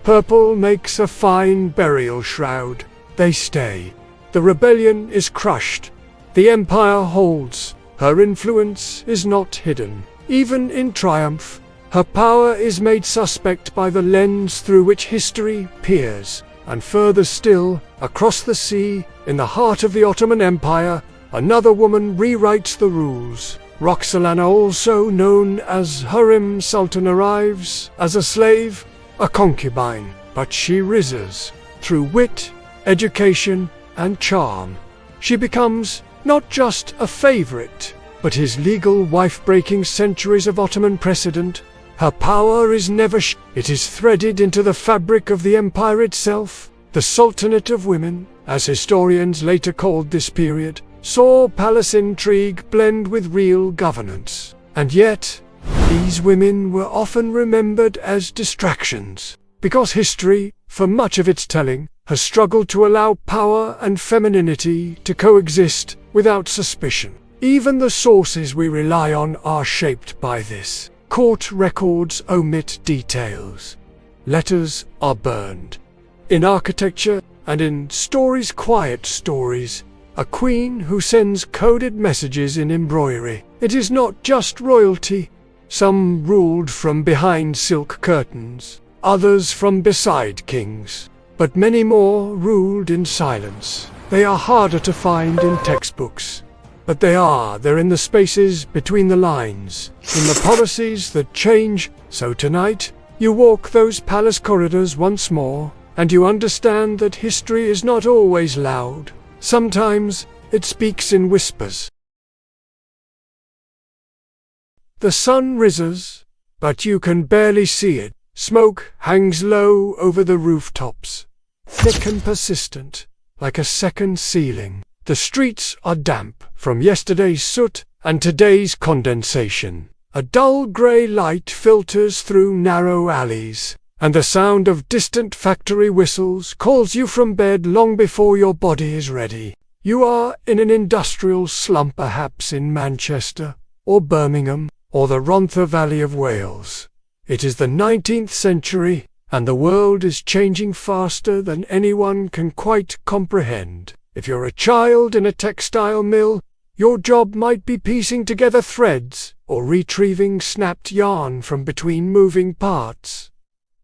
S1: "Purple makes a fine burial shroud." They stay. The rebellion is crushed. The empire holds. Her influence is not hidden. Even in triumph, her power is made suspect by the lens through which history peers. And further still, across the sea, in the heart of the Ottoman Empire, another woman rewrites the rules. Roxolana, also known as Hurrim Sultan, arrives as a slave, a concubine, but she rises through wit, education, and charm. She becomes not just a favorite, but his legal wife, breaking centuries of Ottoman precedent. Her power is never it is threaded into the fabric of the empire itself. The Sultanate of Women, as historians later called this period, saw palace intrigue blend with real governance. And yet, these women were often remembered as distractions, because history, for much of its telling, has struggled to allow power and femininity to coexist without suspicion. Even the sources we rely on are shaped by this. Court records omit details. Letters are burned. In architecture and in stories, quiet stories, a queen who sends coded messages in embroidery. It is not just royalty. Some ruled from behind silk curtains, others from beside kings, but many more ruled in silence. They are harder to find in textbooks, but they're in the spaces between the lines, in the policies that change. So tonight, you walk those palace corridors once more, and you understand that history is not always loud. Sometimes it speaks in whispers. The sun rises, but you can barely see it. Smoke hangs low over the rooftops, thick and persistent, like a second ceiling. The streets are damp from yesterday's soot and today's condensation. A dull grey light filters through narrow alleys, and the sound of distant factory whistles calls you from bed long before your body is ready. You are in an industrial slum, perhaps in Manchester, or Birmingham, or the Rhondda Valley of Wales. It is the 19th century, and the world is changing faster than anyone can quite comprehend. If you're a child in a textile mill, your job might be piecing together threads or retrieving snapped yarn from between moving parts.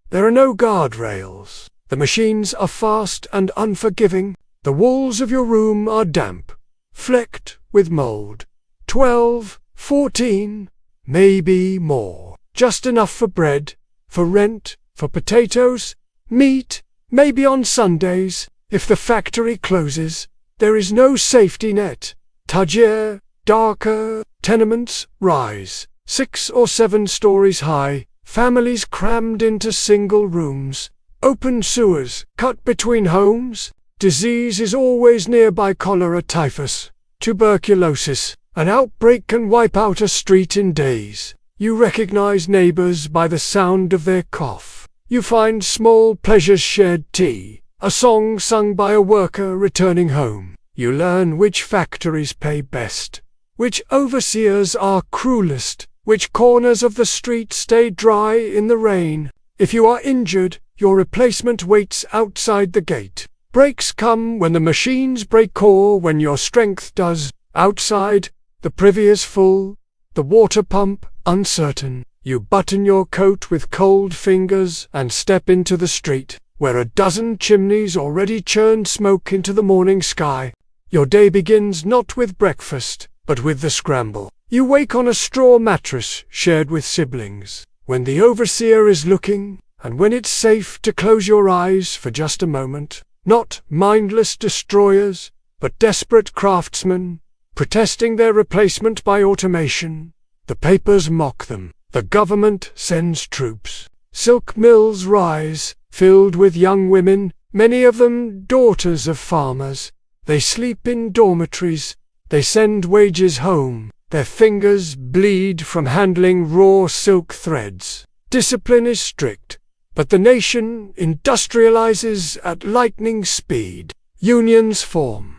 S1: There are no guardrails. The machines are fast and unforgiving. The walls of your room are damp, flecked with mold. 12, 14, maybe more. Just enough for bread, for rent, for potatoes, meat, maybe on Sundays. If the factory closes, there is no safety net. Tajir, darker tenements rise, 6 or 7 stories high, families crammed into single rooms, open sewers cut between homes. Disease is always nearby: cholera, typhus, tuberculosis. An outbreak can wipe out a street in days. You recognize neighbors by the sound of their cough. You find small pleasures: shared tea, a song sung by a worker returning home. You learn which factories pay best, which overseers are cruelest, which corners of the street stay dry in the rain. If you are injured, your replacement waits outside the gate. Breaks come when the machines break, or when your strength does. Outside, the privy is full, the water pump uncertain. You button your coat with cold fingers and step into the street, where a dozen chimneys already churn smoke into the morning sky. Your day begins not with breakfast, but with the scramble. You wake on a straw mattress shared with siblings, when the overseer is looking, and when it's safe to close your eyes for just a moment. Not mindless destroyers, but desperate craftsmen, protesting their replacement by automation. The papers mock them. The government sends troops. Silk mills rise, filled with young women, many of them daughters of farmers. They sleep in dormitories. They send wages home. Their fingers bleed from handling raw silk threads. Discipline is strict, but the nation industrializes at lightning speed. Unions form.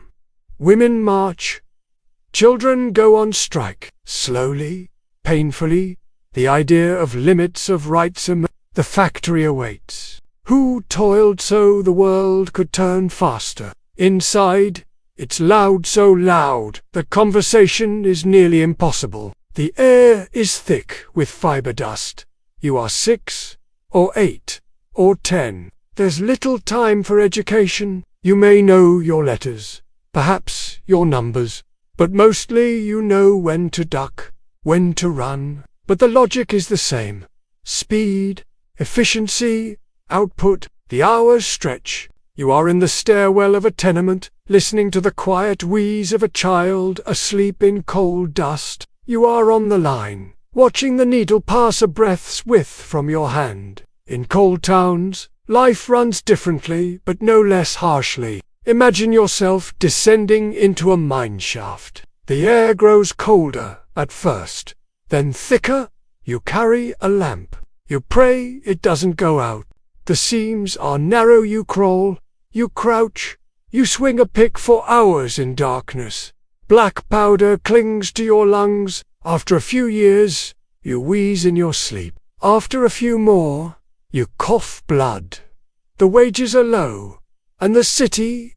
S1: Women march. Children go on strike. Slowly, painfully, the idea of limits of rights emerges. The factory awaits. Who toiled so the world could turn faster? Inside, it's loud, so loud that conversation is nearly impossible. The air is thick with fiber dust. You are 6, or 8, or 10. There's little time for education. You may know your letters, perhaps your numbers, but mostly you know when to duck. when to run, but the logic is the same. Speed, efficiency, output, the hours stretch. You are in the stairwell of a tenement, listening to the quiet wheeze of a child asleep in coal dust. You are on the line, watching the needle pass a breath's width from your hand. In coal towns, life runs differently, but no less harshly. Imagine yourself descending into a mine shaft. The air grows colder at first, then thicker. You carry a lamp. You pray it doesn't go out. The seams are narrow. You crawl. You crouch. You swing a pick for hours in darkness. Black powder clings to your lungs. After a few years, you wheeze in your sleep. After a few more, you cough blood. The wages are low, and the city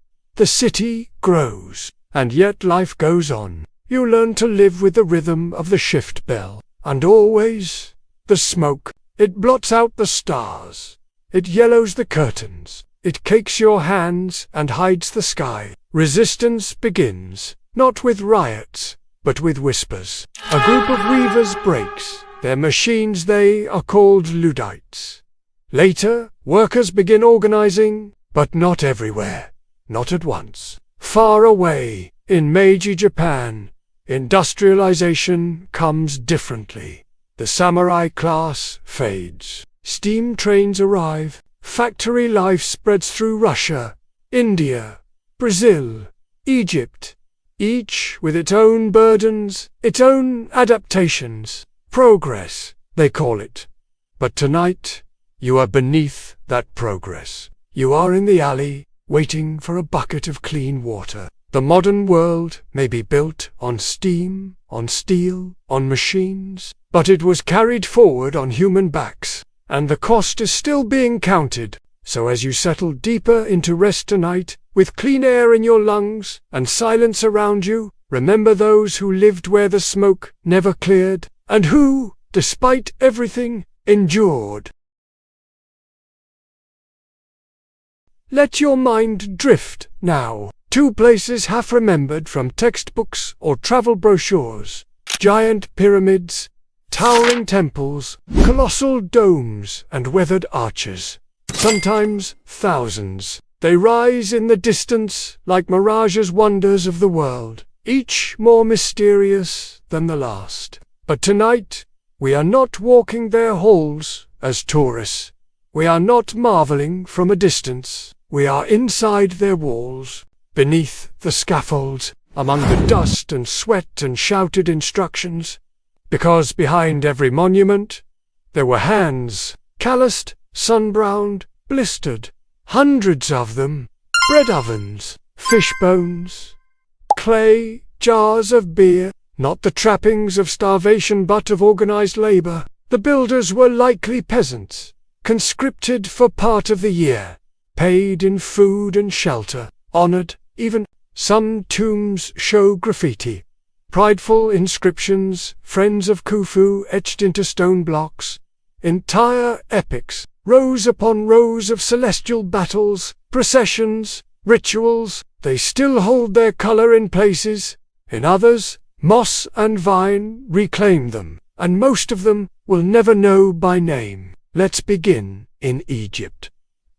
S1: grows. And yet life goes on. You learn to live with the rhythm of the shift bell. And always, the smoke. It blots out the stars. It yellows the curtains. It cakes your hands and hides the sky. Resistance begins, not with riots, but with whispers. A group of weavers breaks. Their machines, they are called Luddites. Later, workers begin organizing, but not everywhere. Not at once. Far away, in Meiji Japan, industrialization comes differently. The samurai class fades. Steam trains arrive. Factory life spreads through Russia, India, Brazil, Egypt, each with its own burdens, its own adaptations. Progress, they call it. But tonight, you are beneath that progress. You are in the alley, waiting for a bucket of clean water. The modern world may be built on steam, on steel, on machines, but it was carried forward on human backs, and the cost is still being counted. So as you settle deeper into rest tonight, with clean air in your lungs and silence around you, remember those who lived where the smoke never cleared, and who, despite everything, endured. Let your mind drift now. 2 places half remembered from textbooks or travel brochures. Giant pyramids, towering temples, colossal domes and weathered arches. Sometimes thousands. They rise in the distance like mirages, wonders of the world, each more mysterious than the last. But tonight, we are not walking their halls as tourists. We are not marveling from a distance. We are inside their walls, beneath the scaffolds, among the dust and sweat and shouted instructions. Because behind every monument, there were hands, calloused, sun-browned, blistered, hundreds of them, bread ovens, fish bones, clay, jars of beer, not the trappings of starvation but of organized labor. The builders were likely peasants, conscripted for part of the year, paid in food and shelter, honored, even. Some tombs show graffiti, prideful inscriptions, friends of Khufu etched into stone blocks. Entire epics, rows upon rows of celestial battles, processions, rituals. They still hold their color in places. In others, moss and vine reclaim them, and most of them will never know by name. Let's begin in Egypt.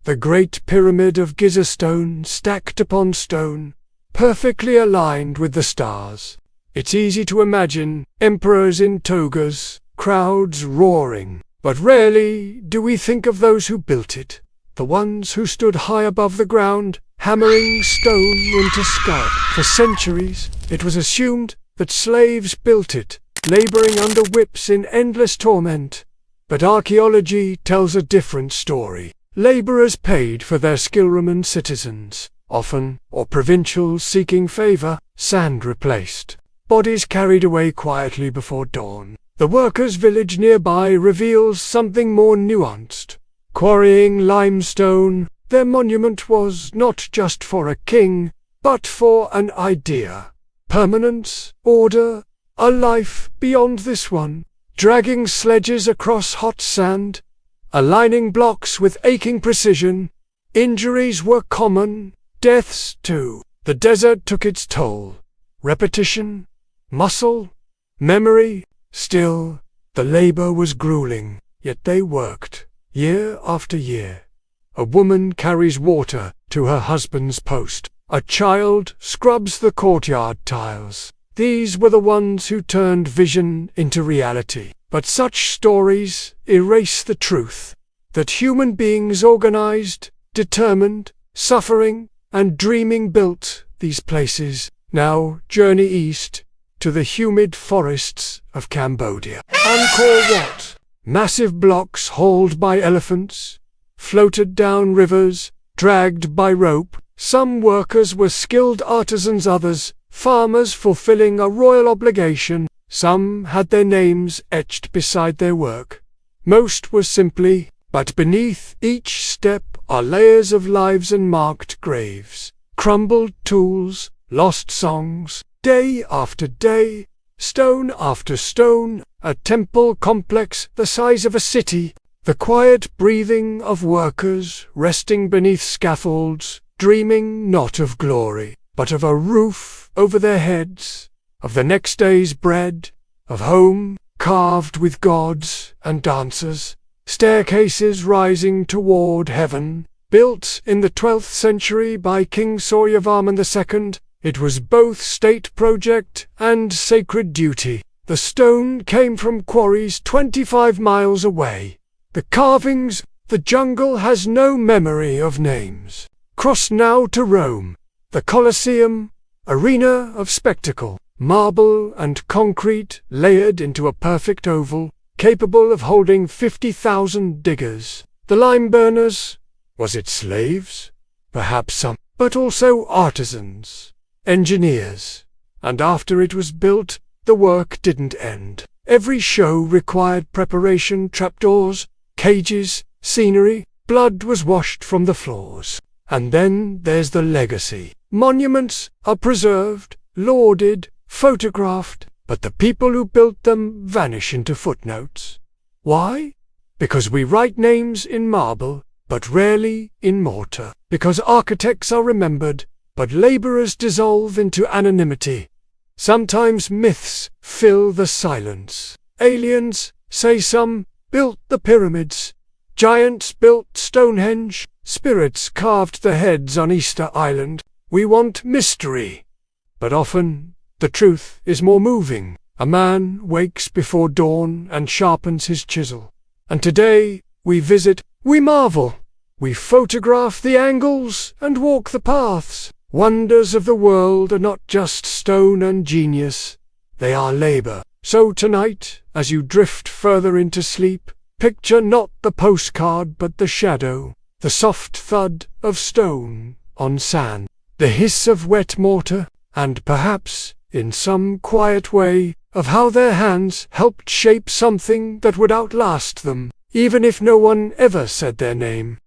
S1: The Great Pyramid of Giza stone, stacked upon stone, perfectly aligned with the stars. It's easy to imagine emperors in togas, crowds roaring. But rarely do we think of those who built it, the ones who stood high above the ground, hammering stone into sky. For centuries, it was assumed that slaves built it, laboring under whips in endless torment. But archaeology tells a different story. Laborers paid for their skill. Roman citizens, often, or provincials seeking favor, sand replaced. Bodies carried away quietly before dawn. The workers' village nearby reveals something more nuanced. Quarrying limestone, their monument was not just for a king, but for an idea. Permanence, order, a life beyond this one. Dragging sledges across hot sand, aligning blocks with aching precision. Injuries were common, deaths too. The desert took its toll. Repetition, muscle, memory, Still, the labor was grueling, yet they worked, year after year. A woman carries water to her husband's post. A child scrubs the courtyard tiles. These were the ones who turned vision into reality. But such stories erase the truth that human beings organized, determined, suffering, and dreaming built these places. Now journey east to the humid forests of Cambodia. Angkor Wat. Massive blocks hauled by elephants, floated down rivers, dragged by rope. Some workers were skilled artisans, others farmers fulfilling a royal obligation. Some had their names etched beside their work. Most were simply, but beneath each step are layers of lives and marked graves. Crumbled tools, lost songs, day after day, stone after stone, a temple complex the size of a city, the quiet breathing of workers resting beneath scaffolds, dreaming not of glory, but of a roof over their heads, of the next day's bread, of home carved with gods and dancers, staircases rising toward heaven, built in the 12th century by King Suryavarman II. It was both state project and sacred duty. The stone came from quarries 25 miles away. The carvings, the jungle has no memory of names. Cross now to Rome, the Colosseum, arena of spectacle, marble and concrete layered into a perfect oval, capable of holding 50,000 diggers. The lime burners, was it slaves? Perhaps some, but also artisans, engineers. And after it was built, the work didn't end. Every show required preparation, trapdoors, cages, scenery, blood was washed from the floors. And then there's the legacy. Monuments are preserved, lauded, photographed, but the people who built them vanish into footnotes. Why? Because we write names in marble, but rarely in mortar. Because architects are remembered, but laborers dissolve into anonymity. Sometimes myths fill the silence. Aliens, say some, built the pyramids. Giants built Stonehenge. Spirits carved the heads on Easter Island. We want mystery. But often, the truth is more moving. A man wakes before dawn and sharpens his chisel. And today, we visit, we marvel. We photograph the angles and walk the paths. Wonders of the world are not just stone and genius. They are labor. So tonight, as you drift further into sleep, picture not the postcard but the shadow, the soft thud of stone on sand, the hiss of wet mortar, and perhaps, in some quiet way, of how their hands helped shape something that would outlast them, even if no one ever said their name.